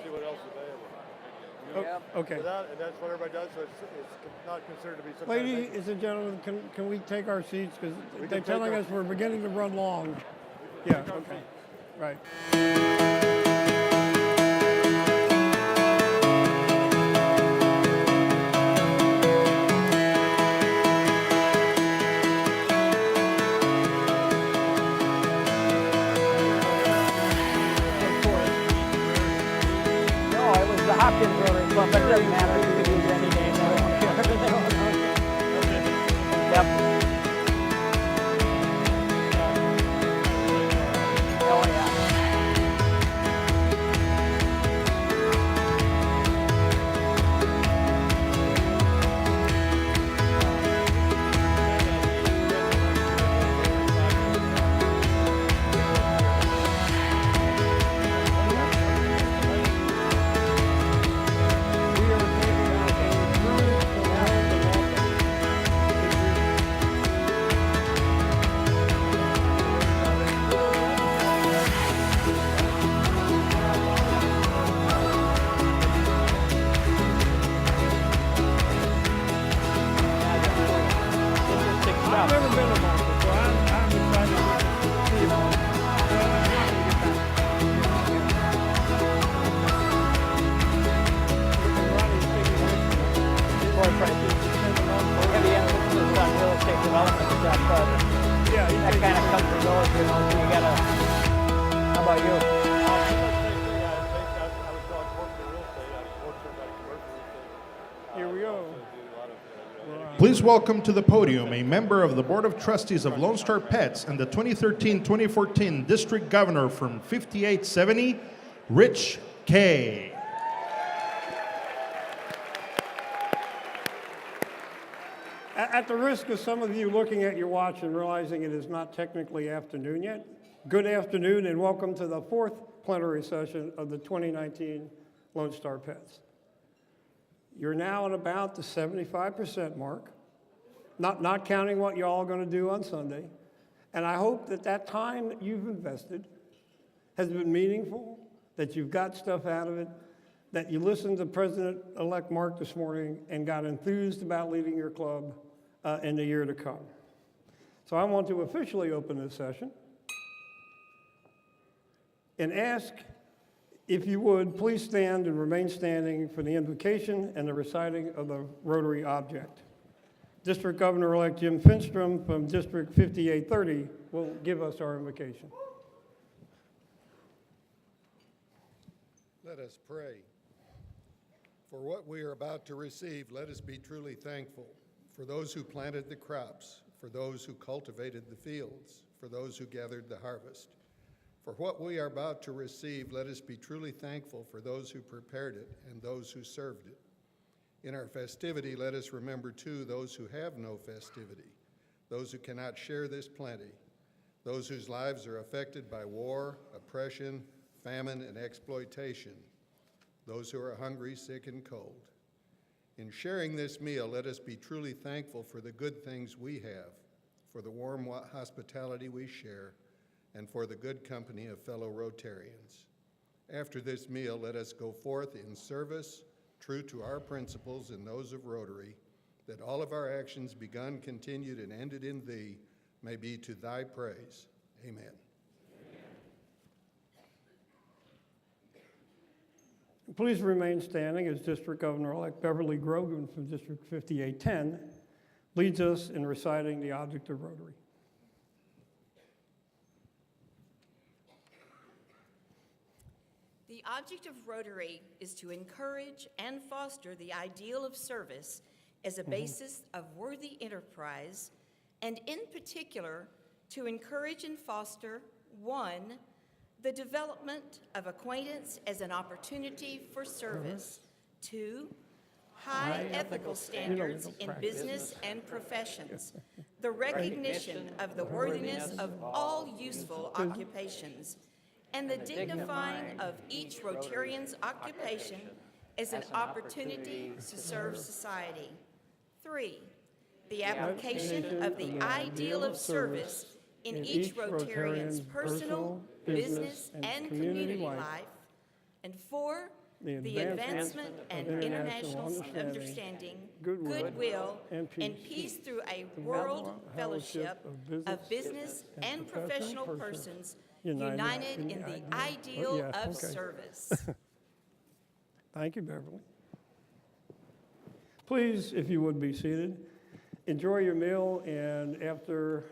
See what else is available. Okay. And that's what everybody does, so it's not considered to be some Ladies and gentlemen, can we take our seats? Because they're telling us we're beginning to run long. Yeah, okay. Right. Hopkins Rotary Club, but it doesn't matter. You can use any name. Yep. Oh, yeah. I've never been to Malta, so I'm excited to see it all. Heavy emphasis on real estate development stuff, but Yeah, that kind of comes and goes, you know, so you gotta, how about you? I was called corporate real estate. I was working about commercial real estate. here we go. Please welcome to the podium a member of the Board of Trustees of Lone Star Pets and the 2013-2014 District Governor from 5870, Rich K. At the risk of some of you looking at your watch and realizing it is not technically afternoon yet, good afternoon and welcome to the fourth plenary session of the 2019 Lone Star Pets. You're now at about the 75% mark, not counting what you're all going to do on Sunday. And I hope that that time that you've invested has been meaningful, that you've got stuff out of it, that you listened to President-elect Mark this morning and got enthused about leading your club in the year to come. So I want to officially open this session and ask, if you would, please stand and remain standing for the invocation and the reciting of the Rotary object. District Governor-elect Jim Finstrom from District 5830 will give us our invocation. Let us pray. For what we are about to receive, let us be truly thankful. For those who planted the crops, for those who cultivated the fields, for those who gathered the harvest. For what we are about to receive, let us be truly thankful for those who prepared it and those who served it. In our festivity, let us remember too those who have no festivity, those who cannot share this plenty, those whose lives are affected by war, oppression, famine, and exploitation, those who are hungry, sick, and cold. In sharing this meal, let us be truly thankful for the good things we have, for the warm hospitality we share, and for the good company of fellow Rotarians. After this meal, let us go forth in service, true to our principles and those of Rotary, that all of our actions begun, continued, and ended in Thee may be to Thy praise. Amen. Please remain standing as District Governor-elect Beverly Grogan from District 5810 leads us in reciting the object of Rotary. The object of Rotary is to encourage and foster the ideal of service as a basis of worthy enterprise, and in particular, to encourage and foster, 1, the development of acquaintance as an opportunity for service, 2, high ethical standards in business and professions, the recognition of the worthiness of all useful occupations, and the dignifying of each Rotarian's occupation as an opportunity to serve society. 3, the application of the ideal of service in each Rotarian's personal, business, and community life. and for the the advancement and international understanding, goodwill, and peace through a world fellowship of business and professional persons united in the ideal of service. Thank you, Beverly. Please, if you would be seated, enjoy your meal, and after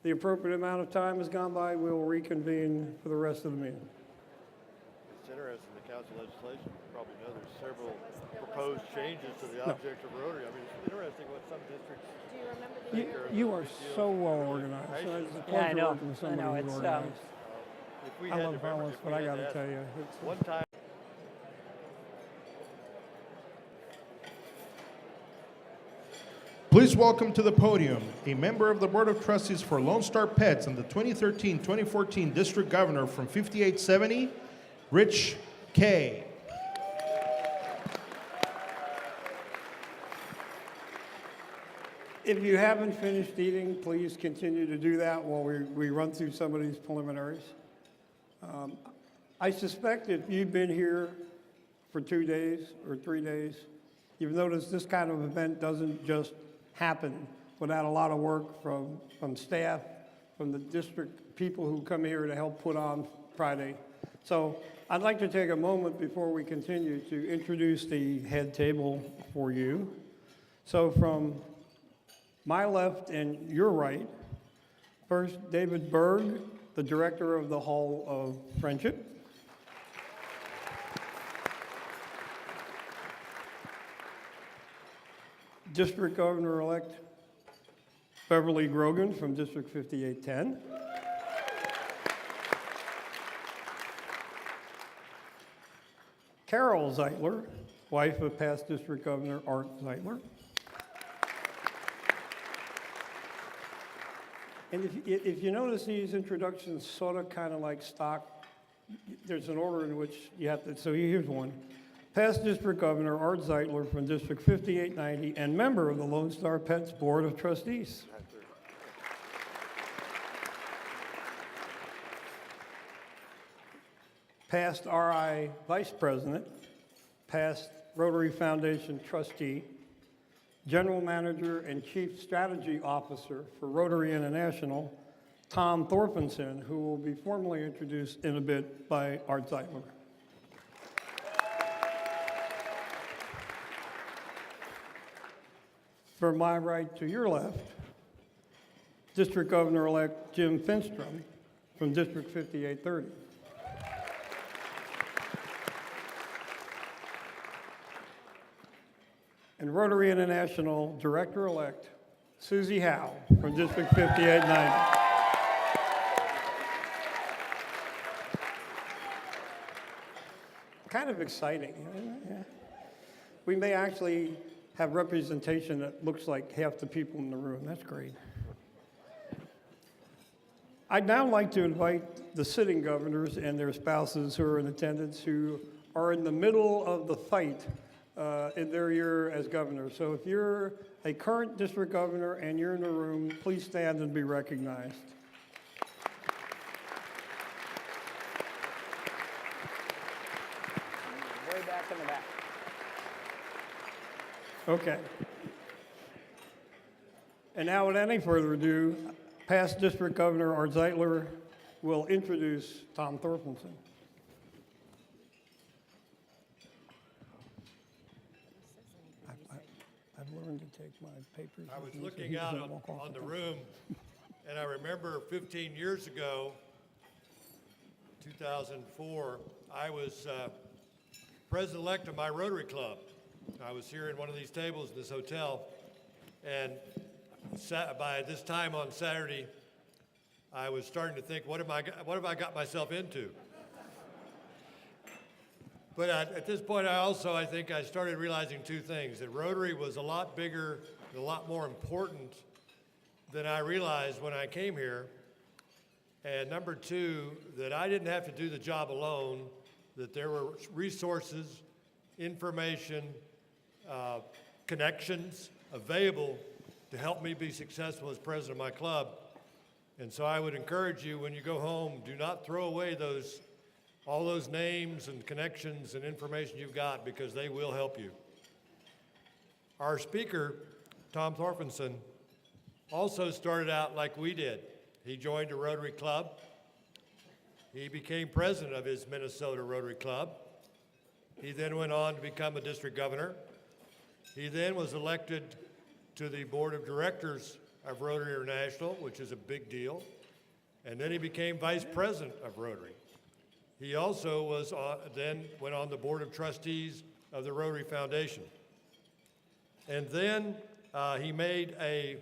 the appropriate amount of time has gone by, we'll reconvene for the rest of the meeting. It's interesting, the council legislation, you probably know there's several proposed changes to the object of Rotary. I mean, it's interesting what some districts think are You the are big deal. so well organized. So it's a Yeah, I pleasure know. working with I know. somebody who's It's, organized. If we I had love to remember, violence, if but we I had got to ask tell you, it's, one time. Please welcome to the podium a member of the Board of Trustees for Lone Star Pets and the 2013-2014 District Governor from 5870, Rich K. if you haven't finished eating, please continue to do that while we run through some of these preliminaries. I suspect if you've been here for 2 days or 3 days, you've noticed this kind of event doesn't just happen without a lot of work from staff, from the district people who come here to help put on Friday. So I'd like to take a moment before we continue to introduce the head table for you. So from my left and your right, first David Berg, the director of the Hall of Friendship. District Governor-elect Beverly Grogan from District 5810. Carol Zeitler, wife of past District Governor Art Zeitler. And if you notice these introductions sort of kind of like stock, there's an order in which you have to, so here's one. Past District Governor Art Zeitler from District 5890 and member of the Lone Star Pets Board of Trustees. Past RI Vice President, past Rotary Foundation Trustee, General Manager and Chief Strategy Officer for Rotary International, Tom Thorfinnson, who will be formally introduced in a bit by Art Zeitler. From my right to your left, District Governor-elect Jim Finstrom from District 5830. And Rotary International Director-elect Susie Howe from District 5890. Kind of exciting. Yeah. We may actually have representation that looks like half the people in the room. That's great. I'd now like to invite the sitting governors and their spouses who are in attendance who are in the middle of the fight in their year as governor. So if you're a current district governor and you're in the room, please stand and be recognized. Way back in the back. Okay. And now, without any further ado, past District Governor Art Zeitler will introduce Tom Thorfinnson. I've learned to take my papers. I was with me so looking he out doesn't walk off on the top. room, and I remember 15 years ago, 2004, I was president-elect of my Rotary Club. I was here in one of these tables in this hotel, and by this time on Saturday, I was starting to think, what have I got myself into? But at this point, I think I started realizing two things: that Rotary was a lot bigger, and a lot more important than I realized when I came here. And number two, that I didn't have to do the job alone, that there were resources, information, connections available to help me be successful as president of my club. And so I would encourage you, when you go home, do not throw away those all those names and connections and information you've got because they will help you. Our speaker, Tom Thorfinnson, also started out like we did. He joined a Rotary Club. He became president of his Minnesota Rotary Club. He then went on to become a district governor. He then was elected to the board of directors of Rotary International, which is a big deal. And then he became vice president of Rotary. He also then went on the board of trustees of the Rotary Foundation. And then he made a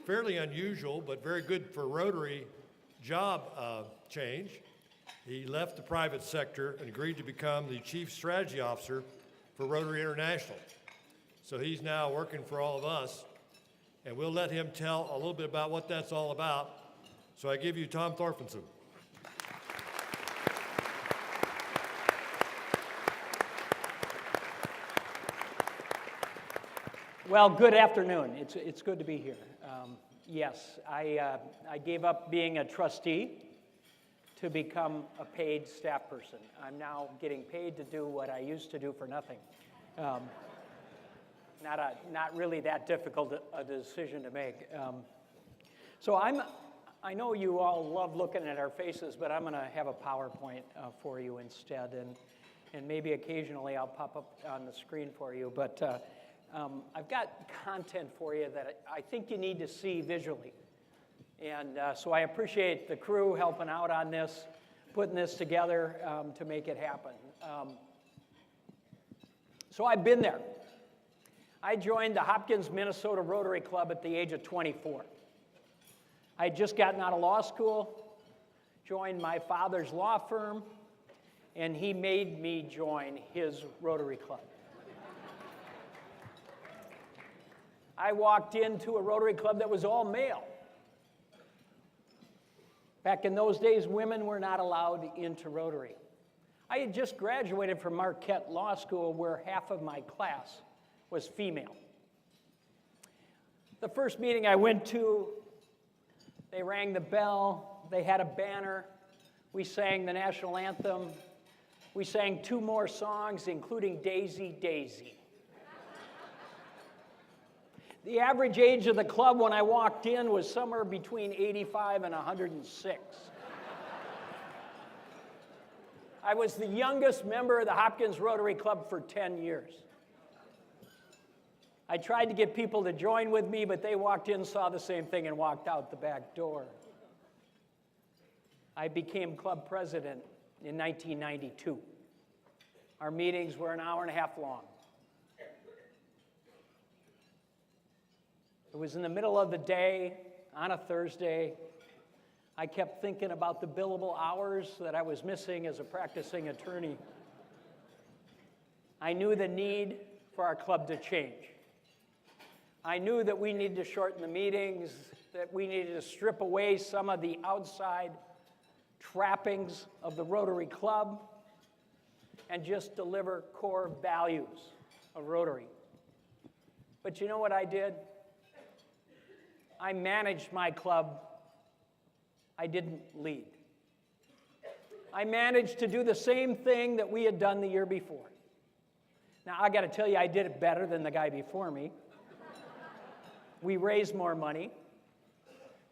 fairly unusual but very good for Rotary job change. He left the private sector and agreed to become the chief strategy officer for Rotary International. So he's now working for all of us, and we'll let him tell a little bit about what that's all about. So I give you Tom Thorfinnson. Well, good afternoon. It's good to be here. Yes, I gave up being a trustee to become a paid staff person. I'm now getting paid to do what I used to do for nothing. Not really that difficult a decision to make. So I know you all love looking at our faces, but I'm going to have a PowerPoint for you instead, and maybe occasionally I'll pop up on the screen for you. But I've got content for you that I think you need to see visually. And so I appreciate the crew helping out on this, putting this together to make it happen. So I've been there. I joined the Hopkins, Minnesota Rotary Club at the age of 24. I had just gotten out of law school, joined my father's law firm, and he made me join his Rotary Club. I walked into a Rotary Club that was all male. Back in those days, women were not allowed into Rotary. I had just graduated from Marquette Law School, where half of my class was female. The first meeting I went to, they rang the bell, they had a banner, we sang the national anthem, we sang 2 more songs, including Daisy, Daisy. The average age of the club when I walked in was somewhere between 85 and 106. I was the youngest member of the Hopkins Rotary Club for 10 years. I tried to get people to join with me, but they walked in, saw the same thing, and walked out the back door. I became club president in 1992. Our meetings were an hour and a half long. It was in the middle of the day, on a Thursday. I kept thinking about the billable hours that I was missing as a practicing attorney. I knew the need for our club to change. I knew that we needed to shorten the meetings, that we needed to strip away some of the outside trappings of the Rotary Club and just deliver core values of Rotary. But you know what I did? I managed my club. I didn't lead. I managed to do the same thing that we had done the year before. Now, I got to tell you, I did it better than the guy before me. We raised more money.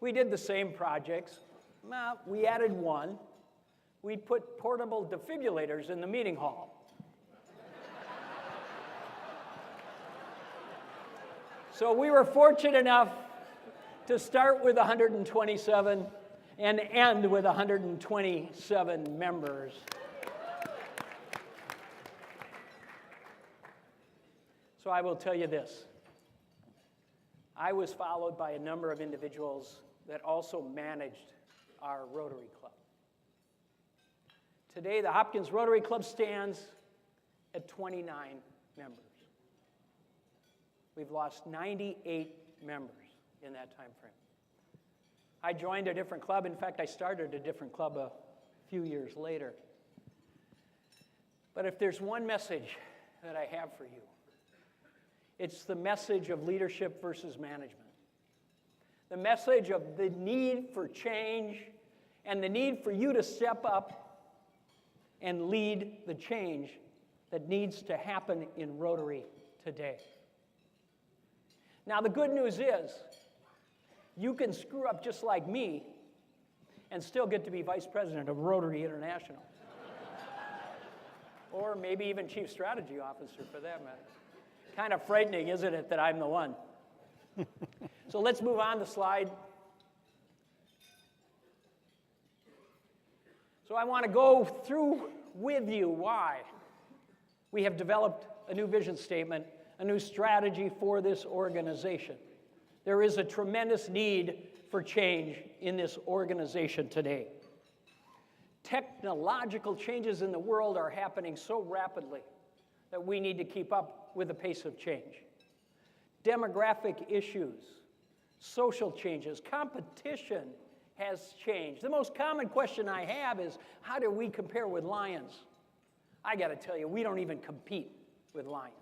We did the same projects. Well, we added one. We put portable defibrillators in the meeting hall. So we were fortunate enough to start with 127 and end with 127 members. So I will tell you this. I was followed by a number of individuals that also managed our Rotary Club. Today, the Hopkins Rotary Club stands at 29 members. We've lost 98 members in that time frame. I joined a different club. In fact, I started a different club a few years later. But if there's one message that I have for you, it's the message of leadership versus management. The message of the need for change and the need for you to step up and lead the change that needs to happen in Rotary today. Now, the good news is, you can screw up just like me and still get to be vice president of Rotary International. Or maybe even chief strategy officer for that matter. Kind of frightening, isn't it, that I'm the one? So let's move on to slide. So I want to go through with you why we have developed a new vision statement, a new strategy for this organization. There is a tremendous need for change in this organization today. Technological changes in the world are happening so rapidly that we need to keep up with the pace of change. Demographic issues, social changes, competition has changed. The most common question I have is, how do we compare with lions? I got to tell you, we don't even compete with lions.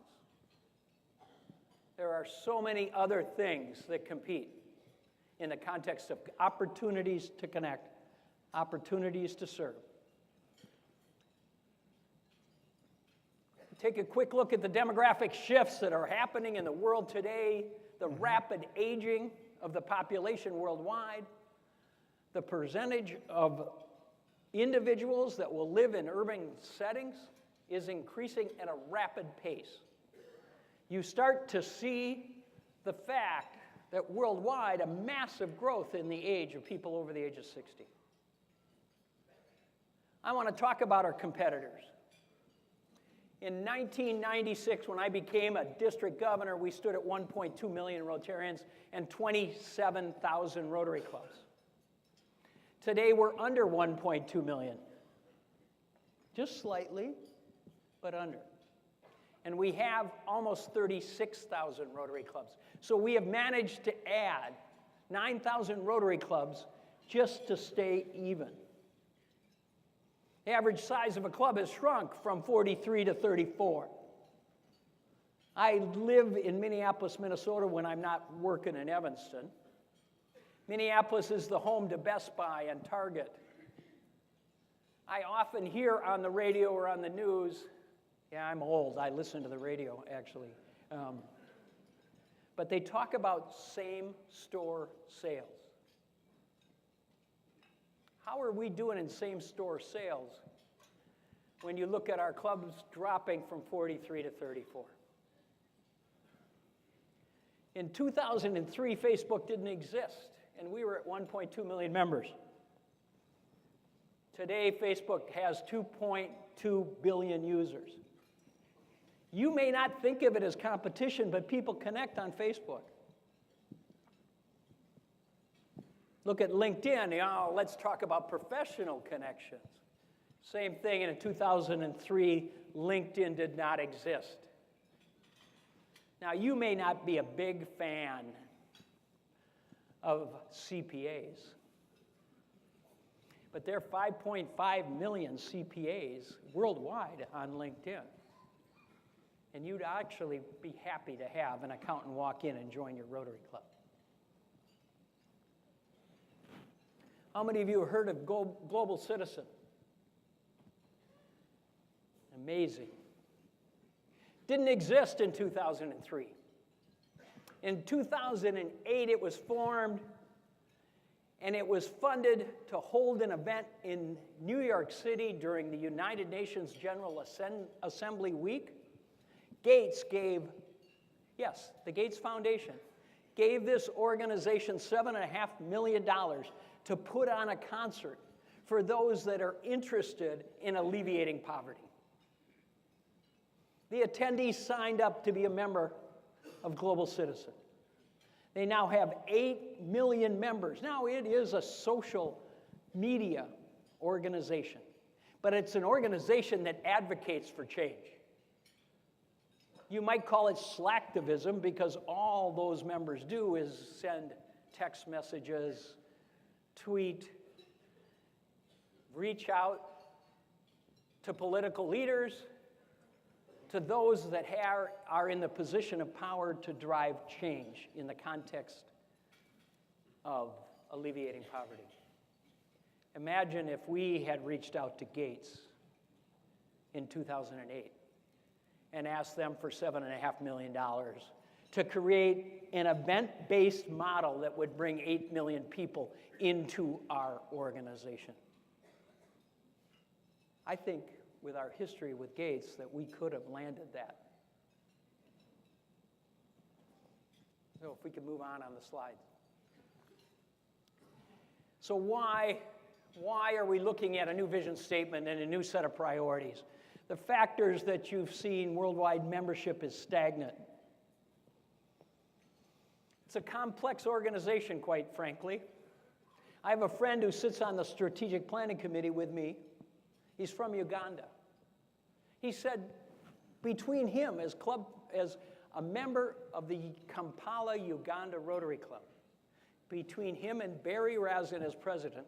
There are so many other things that compete in the context of opportunities to connect, opportunities to serve. Take a quick look at the demographic shifts that are happening in the world today, the rapid aging of the population worldwide, the percentage of individuals that will live in urban settings is increasing at a rapid pace. You start to see the fact that worldwide, a massive growth in the age of people over the age of 60. I want to talk about our competitors. In 1996, when I became a district governor, we stood at 1.2 million Rotarians and 27,000 Rotary clubs. Today, we're under 1.2 million. Just slightly, but under. And we have almost 36,000 Rotary clubs. So we have managed to add 9,000 Rotary clubs just to stay even. The average size of a club has shrunk from 43 to 34. I live in Minneapolis, Minnesota when I'm not working in Evanston. Minneapolis is the home to Best Buy and Target. I often hear on the radio or on the news, yeah, I'm old, I listen to the radio actually, but they talk about same-store sales. How are we doing in same-store sales when you look at our clubs dropping from 43 to 34? In 2003, Facebook didn't exist, and we were at 1.2 million members. Today, Facebook has 2.2 billion users. You may not think of it as competition, but people connect on Facebook. Look at LinkedIn. Oh, let's talk about professional connections. Same thing, in 2003, LinkedIn did not exist. Now, you may not be a big fan of CPAs, but there are 5.5 million CPAs worldwide on LinkedIn. And you'd actually be happy to have an accountant walk in and join your Rotary Club. How many of you have heard of Global Citizen? Amazing. Didn't exist in 2003. In 2008, it was formed, and it was funded to hold an event in New York City during the United Nations General Assembly Week. Gates gave, yes, the Gates Foundation, gave this organization $7.5 million to put on a concert for those that are interested in alleviating poverty. The attendees signed up to be a member of Global Citizen. They now have 8 million members. Now, it is a social media organization, but it's an organization that advocates for change. You might call it slacktivism because all those members do is send text messages, tweet, reach out to political leaders, to those that are in the position of power to drive change in the context of alleviating poverty. Imagine if we had reached out to Gates in 2008 and asked them for $7.5 million to create an event-based model that would bring 8 million people into our organization. I think with our history with Gates that we could have landed that. So if we could move on the slides. So why are we looking at a new vision statement and a new set of priorities? The factors that you've seen, worldwide membership is stagnant. It's a complex organization, quite frankly. I have a friend who sits on the strategic planning committee with me. He's from Uganda. He said between him as a member of the Kampala Uganda Rotary Club, between him and Barry Razin as president,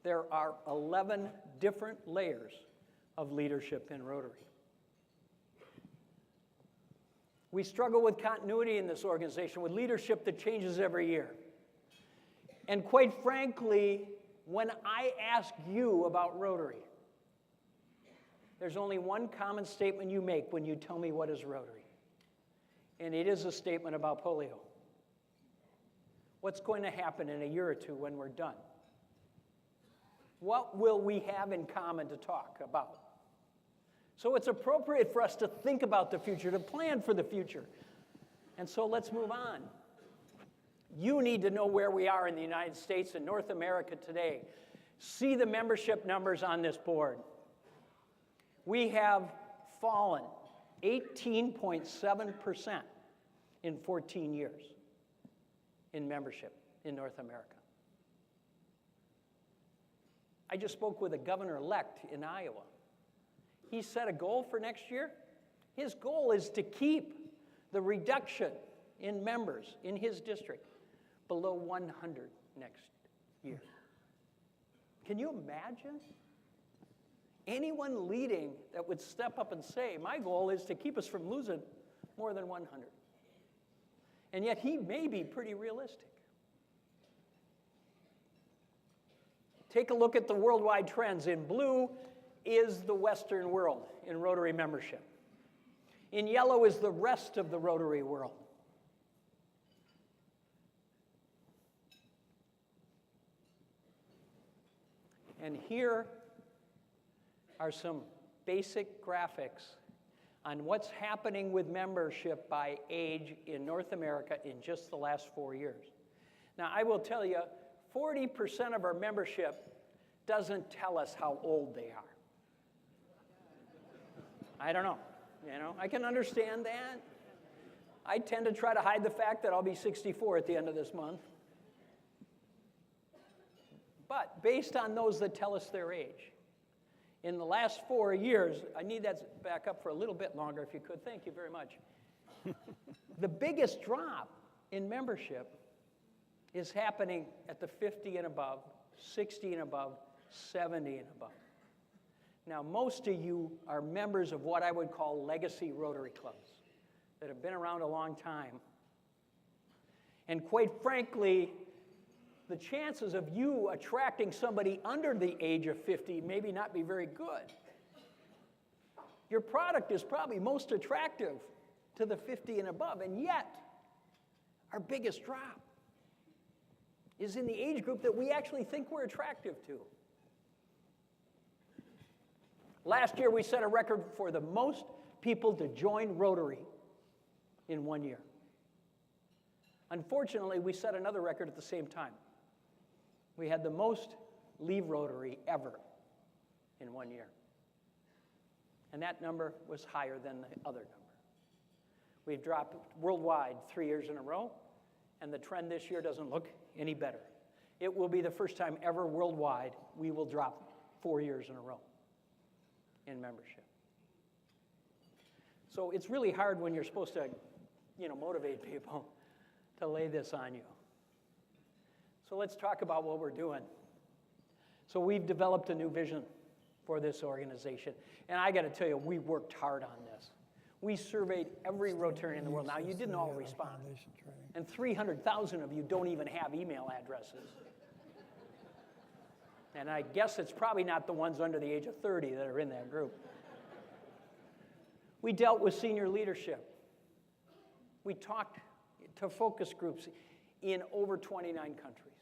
there are 11 different layers of leadership in Rotary. We struggle with continuity in this organization, with leadership that changes every year. And quite frankly, when I ask you about Rotary, there's only one common statement you make when you tell me what is Rotary. And it is a statement about polio. What's going to happen in a year or two when we're done? What will we have in common to talk about? So it's appropriate for us to think about the future, to plan for the future. And so let's move on. You need to know where we are in the United States and North America today. See the membership numbers on this board. We have fallen 18.7% in 14 years in membership in North America. I just spoke with a governor-elect in Iowa. He set a goal for next year. His goal is to keep the reduction in members in his district below 100 next year. Can you imagine anyone leading that would step up and say, my goal is to keep us from losing more than 100? And yet he may be pretty realistic. Take a look at the worldwide trends. In blue is the Western world in Rotary membership. In yellow is the rest of the Rotary world. And here are some basic graphics on what's happening with membership by age in North America in just the last 4 years. Now, I will tell you, 40% of our membership doesn't tell us how old they are. I don't know. I can understand that. I tend to try to hide the fact that I'll be 64 at the end of this month. But based on those that tell us their age, in the last 4 years, I need that back up for a little bit longer if you could. Thank you very much. The biggest drop in membership is happening at the 50 and above, 60 and above, 70 and above. Now, most of you are members of what I would call legacy Rotary clubs that have been around a long time. And quite frankly, the chances of you attracting somebody under the age of 50 maybe not be very good. Your product is probably most attractive to the 50 and above, and yet our biggest drop is in the age group that we actually think we're attractive to. Last year, we set a record for the most people to join Rotary in 1 year. Unfortunately, we set another record at the same time. We had the most leave Rotary ever in 1 year. And that number was higher than the other number. We've dropped worldwide 3 years in a row, and the trend this year doesn't look any better. It will be the first time ever worldwide we will drop 4 years in a row in membership. So it's really hard when you're supposed to, motivate people to lay this on you. So let's talk about what we're doing. So we've developed a new vision for this organization. And I got to tell you, we worked hard on this. We surveyed every Rotarian in the world. Now, you didn't all respond. And 300,000 of you don't even have email addresses. And I guess it's probably not the ones under the age of 30 that are in that group. We dealt with senior leadership. We talked to focus groups in over 29 countries.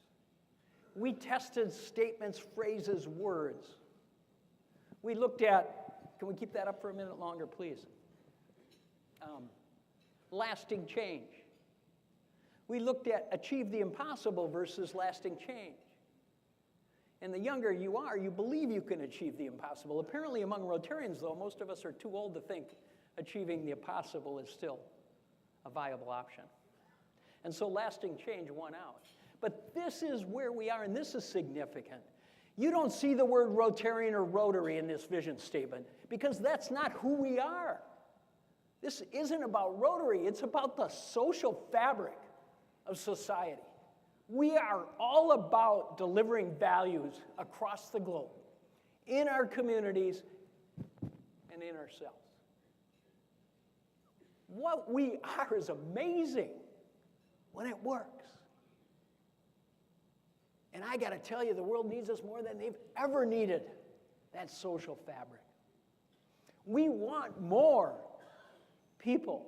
We tested statements, phrases, words. We looked at, can we keep that up for a minute longer, please? Lasting change. We looked at achieve the impossible versus lasting change. And the younger you are, you believe you can achieve the impossible. Apparently among Rotarians, though, most of us are too old to think achieving the impossible is still a viable option. And so lasting change won out. But this is where we are, and this is significant. You don't see the word Rotarian or Rotary in this vision statement because that's not who we are. This isn't about Rotary, it's about the social fabric of society. We are all about delivering values across the globe, in our communities, and in ourselves. What we are is amazing when it works. And I got to tell you, the world needs us more than they've ever needed that social fabric. We want more people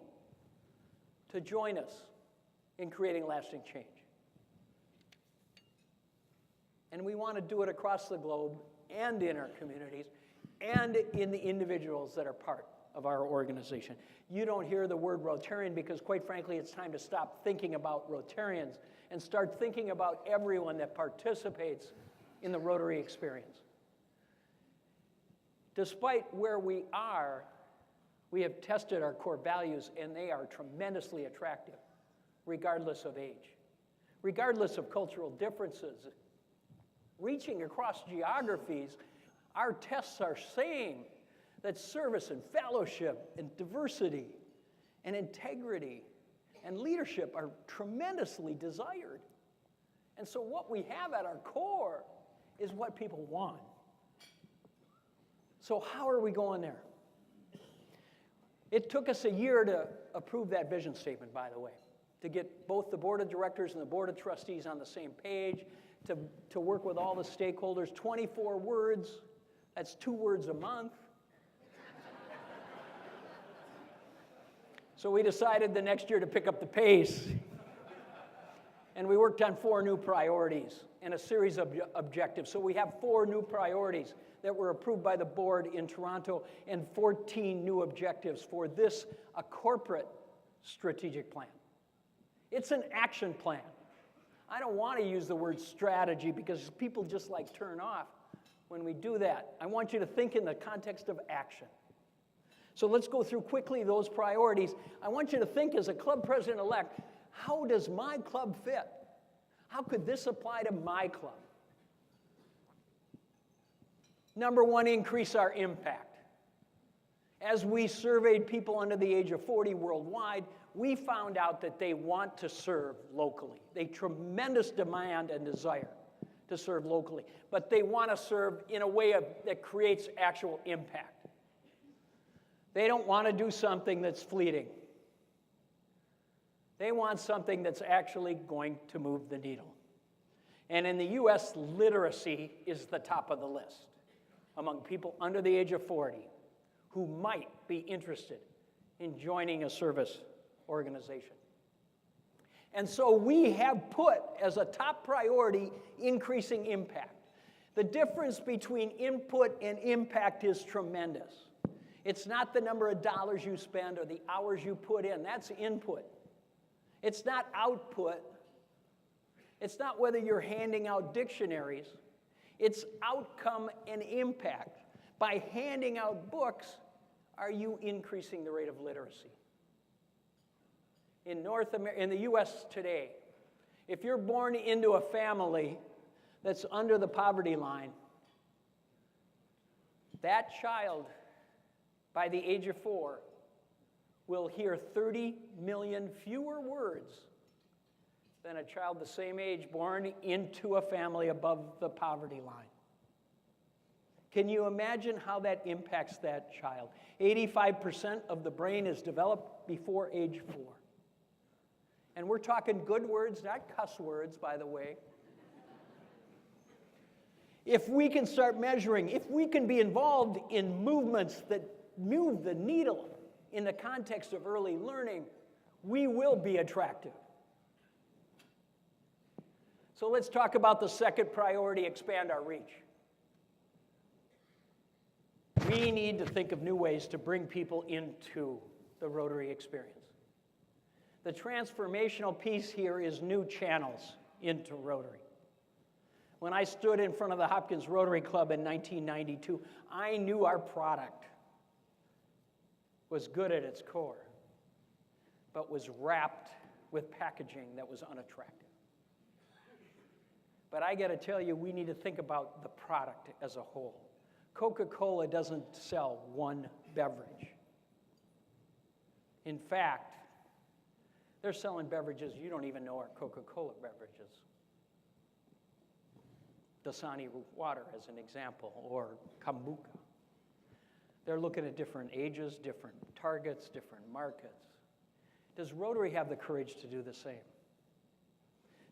to join us in creating lasting change. And we want to do it across the globe and in our communities and in the individuals that are part of our organization. You don't hear the word Rotarian because, quite frankly, it's time to stop thinking about Rotarians and start thinking about everyone that participates in the Rotary experience. Despite where we are, we have tested our core values, and they are tremendously attractive, regardless of age, regardless of cultural differences. Reaching across geographies, our tests are saying that service and fellowship and diversity and integrity and leadership are tremendously desired. And so what we have at our core is what people want. So how are we going there? It took us a year to approve that vision statement, by the way, to get both the board of directors and the board of trustees on the same page, to work with all the stakeholders. 24 words, that's 2 words a month. So we decided the next year to pick up the pace. And we worked on 4 new priorities and a series of objectives. So we have 4 new priorities that were approved by the board in Toronto and 14 new objectives for this, a corporate strategic plan. It's an action plan. I don't want to use the word strategy because people just like turn off when we do that. I want you to think in the context of action. So let's go through quickly those priorities. I want you to think as a club president-elect, how does my club fit? How could this apply to my club? Number 1, increase our impact. As we surveyed people under the age of 40 worldwide, we found out that they want to serve locally. They tremendous demand and desire to serve locally, but they want to serve in a way that creates actual impact. They don't want to do something that's fleeting. They want something that's actually going to move the needle. And in the U.S., literacy is the top of the list among people under the age of 40 who might be interested in joining a service organization. And so we have put as a top priority increasing impact. The difference between input and impact is tremendous. It's not the number of dollars you spend or the hours you put in. That's input. It's not output. It's not whether you're handing out dictionaries. It's outcome and impact. By handing out books, are you increasing the rate of literacy? In the U.S. today, if you're born into a family that's under the poverty line, that child, by the age of 4, will hear 30 million fewer words than a child the same age born into a family above the poverty line. Can you imagine how that impacts that child? 85% of the brain is developed before age 4. And we're talking good words, not cuss words, by the way. If we can start measuring, if we can be involved in movements that move the needle in the context of early learning, we will be attractive. So let's talk about the second priority, expand our reach. We need to think of new ways to bring people into the Rotary experience. The transformational piece here is new channels into Rotary. When I stood in front of the Hopkins Rotary Club in 1992, I knew our product was good at its core, but was wrapped with packaging that was unattractive. But I got to tell you, we need to think about the product as a whole. Coca-Cola doesn't sell one beverage. In fact, they're selling beverages you don't even know are Coca-Cola beverages. Dasani water as an example, or kombucha. They're looking at different ages, different targets, different markets. Does Rotary have the courage to do the same?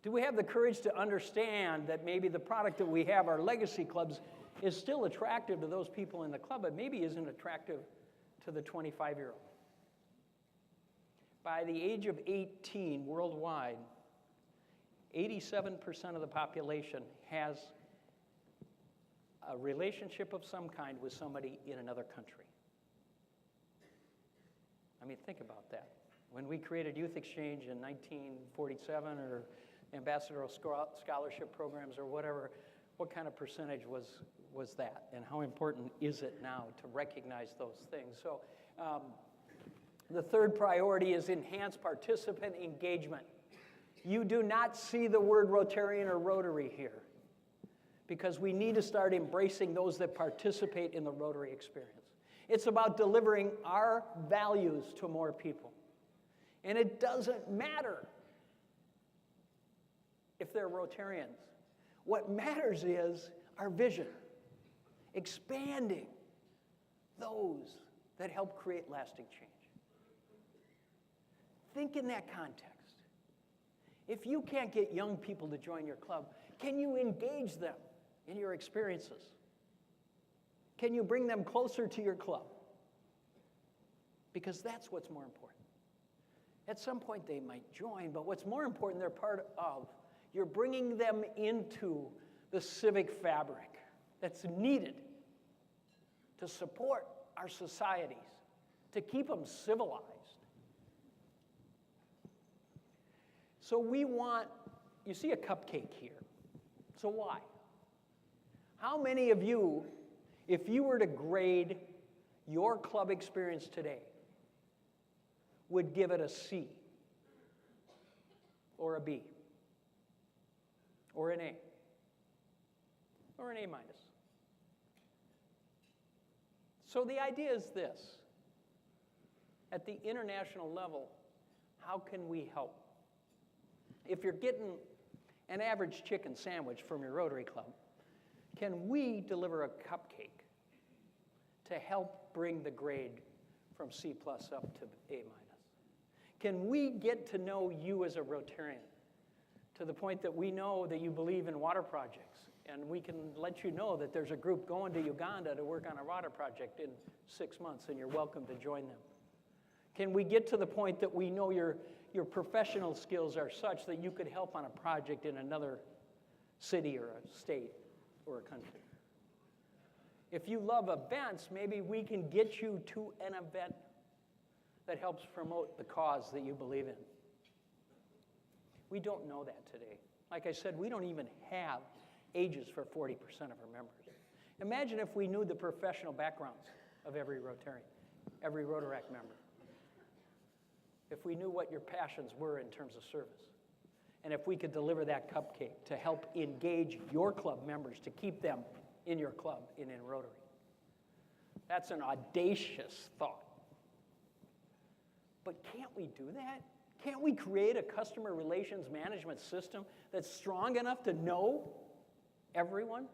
Do we have the courage to understand that maybe the product that we have, our legacy clubs, is still attractive to those people in the club, but maybe isn't attractive to the 25-year-old? By the age of 18 worldwide, 87% of the population has a relationship of some kind with somebody in another country. I mean, think about that. When we created Youth Exchange in 1947, or ambassadorial scholarship programs or whatever, what kind of percentage was that? And how important is it now to recognize those things? So the third priority is enhanced participant engagement. You do not see the word Rotarian or Rotary here, because we need to start embracing those that participate in the Rotary experience. It's about delivering our values to more people. And it doesn't matter if they're Rotarians. What matters is our vision, expanding those that help create lasting change. Think in that context. If you can't get young people to join your club, can you engage them in your experiences? Can you bring them closer to your club? Because that's what's more important. At some point they might join, but what's more important, they're part of. You're bringing them into the civic fabric that's needed to support our societies, to keep them civilized. So we want, you see a cupcake here. So why? How many of you, if you were to grade your club experience today, would give it a C or a B or an A or an A minus? So the idea is this. At the international level, how can we help? If you're getting an average chicken sandwich from your Rotary Club, can we deliver a cupcake to help bring the grade from C+ up to A-? Can we get to know you as a Rotarian to the point that we know that you believe in water projects, and we can let you know that there's a group going to Uganda to work on a water project in 6 months, and you're welcome to join them? Can we get to the point that we know your professional skills are such that you could help on a project in another city or a state or a country? If you love events, maybe we can get you to an event that helps promote the cause that you believe in. We don't know that today. Like I said, we don't even have ages for 40% of our members. Imagine if we knew the professional backgrounds of every Rotarian, every Rotaract member. If we knew what your passions were in terms of service. And if we could deliver that cupcake to help engage your club members, to keep them in your club and in Rotary. That's an audacious thought. But can't we do that? Can't we create a customer relations management system that's strong enough to know everyone?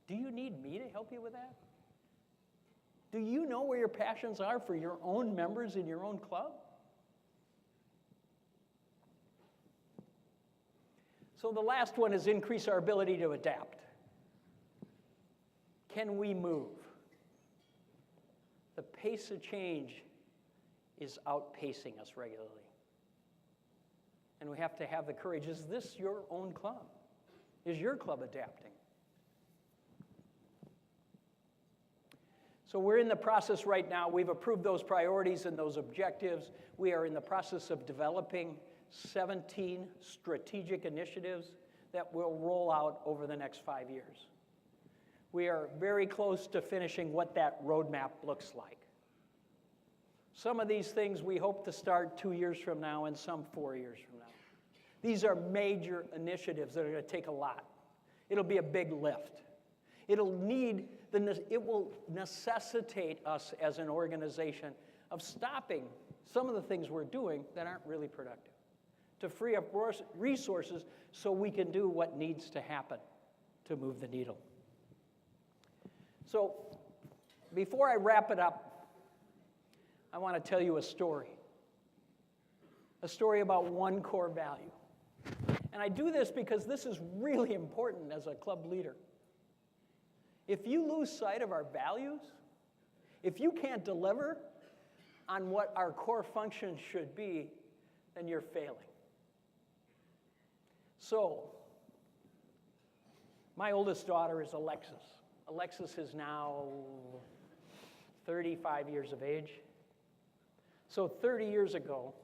Do you need me to help you with that? Do you know where your passions are for your own members in your own club? So the last one is increase our ability to adapt. Can we move? The pace of change is outpacing us regularly. And we have to have the courage. Is this your own club? Is your club adapting? So we're in the process right now. We've approved those priorities and those objectives. We are in the process of developing 17 strategic initiatives that will roll out over the next 5 years. We are very close to finishing what that roadmap looks like. Some of these things we hope to start 2 years from now and some 4 years from now. These are major initiatives that are going to take a lot. It'll be a big lift. It will necessitate us as an organization of stopping some of the things we're doing that aren't really productive, to free up resources so we can do what needs to happen to move the needle. So before I wrap it up, I want to tell you a story about one core value. And I do this because this is really important as a club leader. If you lose sight of our values, if you can't deliver on what our core function should be, then you're failing. So, my oldest daughter is Alexis. Alexis is now 35 years of age. So 30 years ago,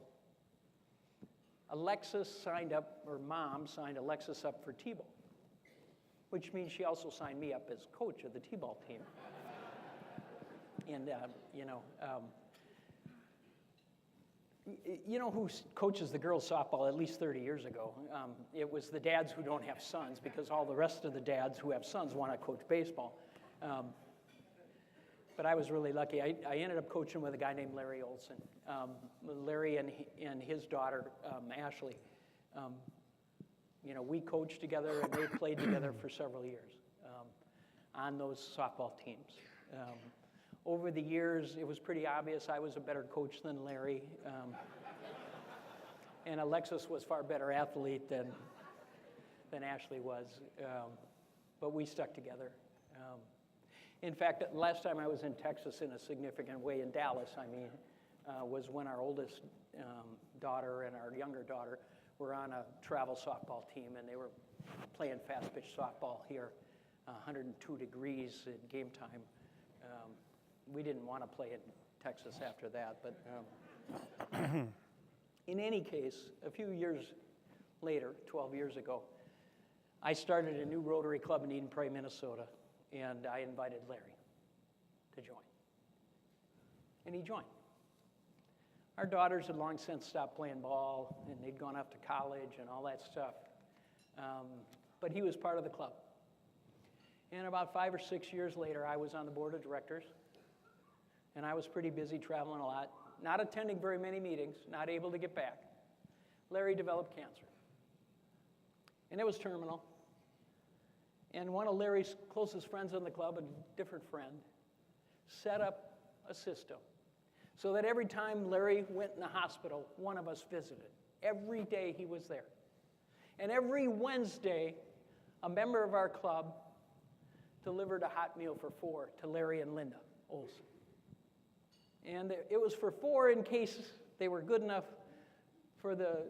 Mom signed Alexis up for T-ball, which means she also signed me up as coach of the T-ball team. And, you know who coaches the girls' softball at least 30 years ago? It was the dads who don't have sons, because all the rest of the dads who have sons want to coach baseball. But I was really lucky. I ended up coaching with a guy named Larry Olson. Larry and his daughter, Ashley, we coached together and they played together for several years on those softball teams. Over the years, it was pretty obvious I was a better coach than Larry. And Alexis was far better athlete than Ashley was. But we stuck together. In fact, last time I was in Texas in a significant way, in Dallas, was when our oldest daughter and our younger daughter were on a travel softball team, and they were playing fast-pitch softball here, 102 degrees in game time. We didn't want to play in Texas after that, but in any case, a few years later, 12 years ago, I started a new Rotary Club in Eden Prairie, Minnesota, and I invited Larry to join. And he joined. Our daughters had long since stopped playing ball, and they'd gone off to college and all that stuff. But he was part of the club. And about 5 or 6 years later, I was on the board of directors, and I was pretty busy traveling a lot, not attending very many meetings, not able to get back. Larry developed cancer. And it was terminal. And one of Larry's closest friends in the club, a different friend, set up a system so that every time Larry went in the hospital, one of us visited. Every day he was there. And every Wednesday, a member of our club delivered a hot meal for 4 to Larry and Linda Olson. And it was for 4 in case they were good enough for the